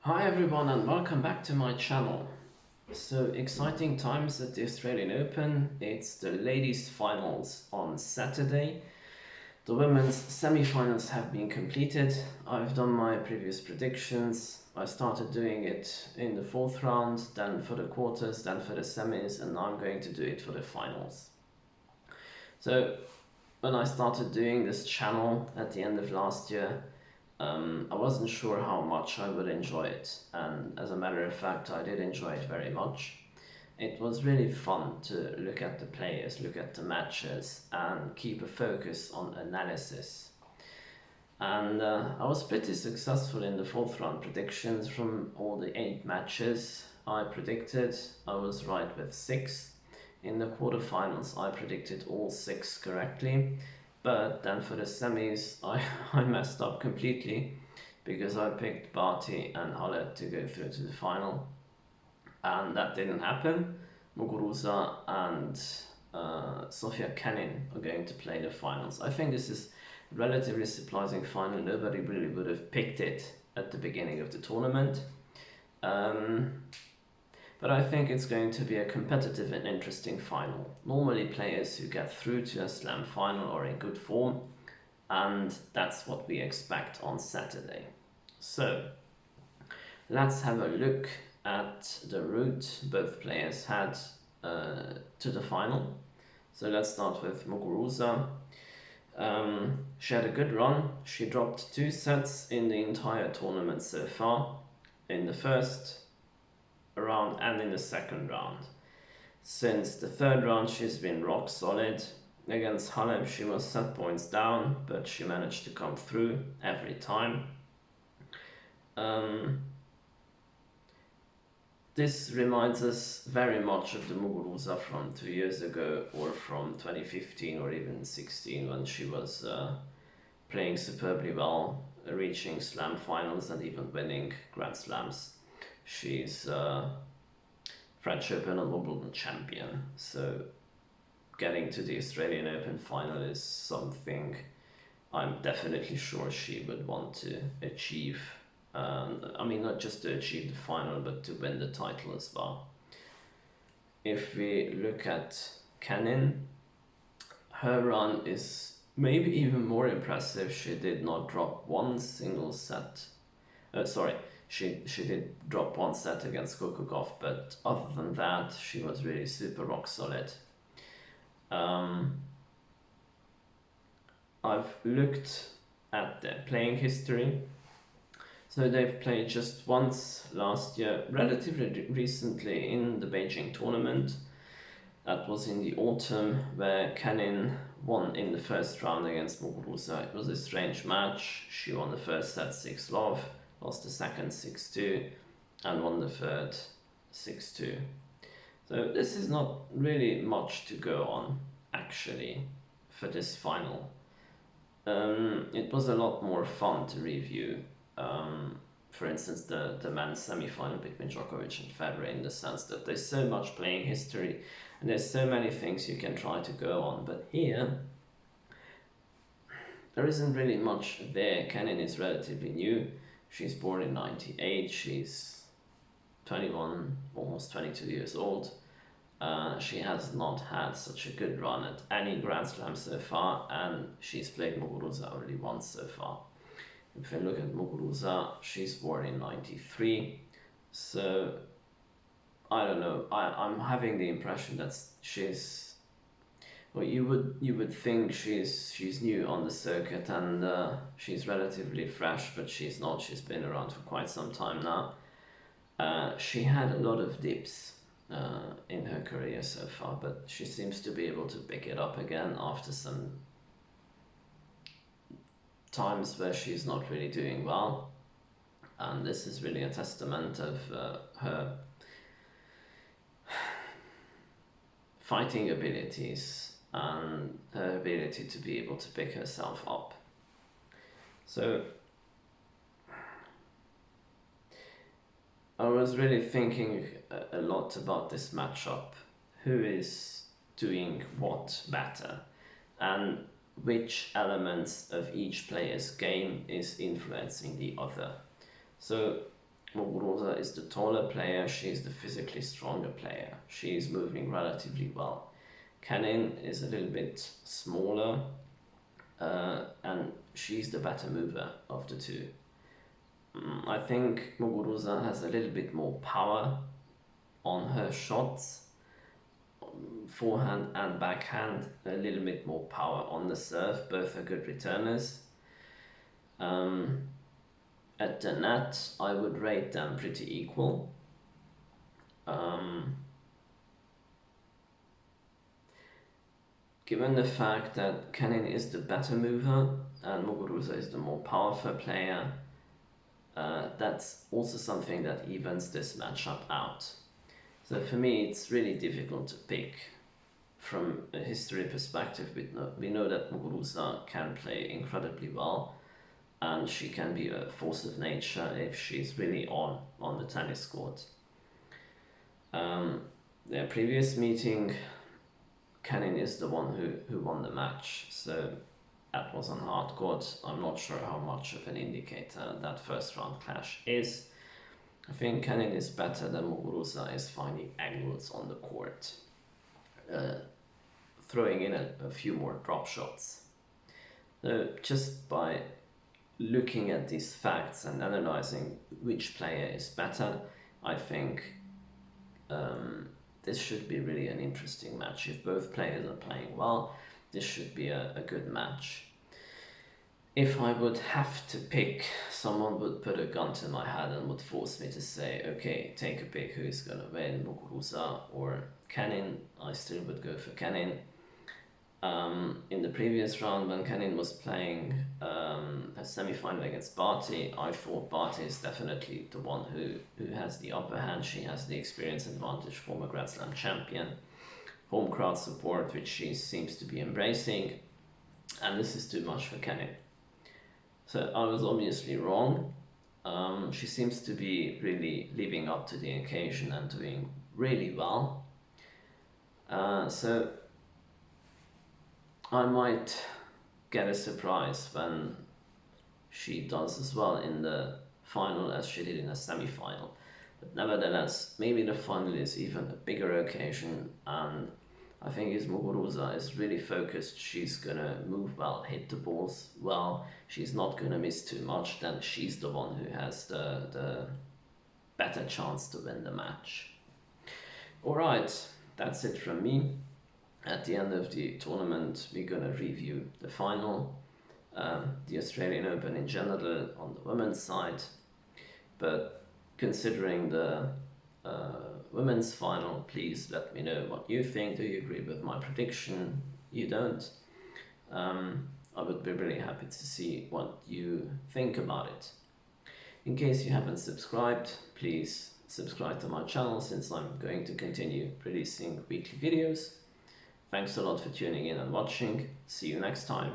Hi everyone and welcome back to my channel. So exciting times at the Australian Open. It's the ladies finals on Saturday. The women's semi-finals have been completed. I've done my previous predictions. I started doing it in the fourth round, then for the quarters, then for the semis, and now I'm going to do it for the finals. So when I started doing this channel at the end of last year, I wasn't sure how much I would enjoy it, and as a matter of fact, I did enjoy it very much. It was really fun to look at the players, look at the matches, and keep a focus on analysis. And I was pretty successful in the fourth round predictions from all the 8 matches I predicted. I was right with 6. In the quarterfinals, I predicted all 6 correctly. But then for the semis, I messed up completely because I picked Barty and Halle to go through to the final. And that didn't happen. Muguruza and Sofia Kenin are going to play the finals. I think this is a relatively surprising final. Nobody really would have picked it at the beginning of the tournament. Um, but I think it's going to be a competitive and interesting final. Normally players who get through to a slam final are in good form, and that's what we expect on Saturday. So let's have a look at the route both players had to the final. So let's start with Muguruza. She had a good run. She dropped 2 sets in the entire tournament so far, in the first round and in the second round. Since the third round, she's been rock solid. Against Halep, she was set points down, but she managed to come through every time. This reminds us very much of the Muguruza from 2 years ago, or from 2015 or even 16, when she was playing superbly well, reaching slam finals and even winning Grand Slams. She's French Open and Wimbledon champion, so getting to the Australian Open final is something I'm definitely sure she would want to achieve. I mean, not just to achieve the final, but to win the title as well. If we look at Kenin, her run is maybe even more impressive. She did not drop one single set. She did drop 1 set against Coco Gauff, but other than that, she was really super rock solid. I've looked at their playing history. So they've played just once last year, relatively recently in the Beijing tournament. That was in the autumn, where Kenin won in the first round against Muguruza. It was a strange match. She won the first set 6-love, lost the second 6-2, and won the third 6-2. So this is not really much to go on, actually, for this final. It was a lot more fun to review. For instance, the men's semi-final between Djokovic and Federer, in the sense that there's so much playing history and there's so many things you can try to go on. But here, there isn't really much there. Kenin is relatively new. She's born in 98. She's 21, almost 22 years old. She has not had such a good run at any Grand Slam so far, and she's played Muguruza only once so far. If we look at Muguruza, she's born in 93, so I don't know. I'm having the impression that she's, well, you would think she's new on the circuit, and she's relatively fresh, but she's not. She's been around for quite some time now. She had a lot of dips in her career so far, but she seems to be able to pick it up again after some times where she's not really doing well. And this is really a testament of her fighting abilities and her ability to be able to pick herself up. So I was really thinking a lot about this matchup. Who is doing what better, and which elements of each player's game is influencing the other. So Muguruza is the taller player, she's the physically stronger player. She's moving relatively well. Kenin is a little bit smaller, and she's the better mover of the two. I think Muguruza has a little bit more power on her shots, forehand and backhand, a little bit more power on the serve. Both are good returners. At the net, I would rate them pretty equal. Given the fact that Kenin is the better mover and Muguruza is the more powerful player, that's also something that evens this matchup out. So for me, it's really difficult to pick. From a history perspective, we know that Muguruza can play incredibly well, and she can be a force of nature if she's really on the tennis court. Their previous meeting, Kenin is the one who won the match, so that was on hard court. I'm not sure how much of an indicator that first round clash is. I think Kenin is better than Muguruza is finding angles on the court, throwing in a few more drop shots. So just by looking at these facts and analyzing which player is better, I think this should be really an interesting match. If both players are playing well, this should be a good match. If I would have to pick, someone would put a gun to my head and would force me to say, okay, take a pick who's gonna win, Muguruza or Kenin. I still would go for Kenin. In the previous round, when Kenin was playing a semi-final against Barty, I thought Barty is definitely the one who has the upper hand. She has the experience advantage, former Grand Slam champion, home crowd support, which she seems to be embracing, and this is too much for Kenin. So I was obviously wrong. She seems to be really living up to the occasion and doing really well. So I might get a surprise when she does as well in the final as she did in the semi-final. But nevertheless, maybe the final is even a bigger occasion, and I think if Muguruza is really focused, she's gonna move well, hit the balls well, she's not gonna miss too much, then she's the one who has the better chance to win the match. Alright, that's it from me. At the end of the tournament, we're gonna review the final, the Australian Open in general on the women's side, but considering the women's final, please let me know what you think. Do you agree with my prediction? You don't? I would be really happy to see what you think about it. In case you haven't subscribed, please subscribe to my channel, since I'm going to continue releasing weekly videos. Thanks a lot for tuning in and watching. See you next time.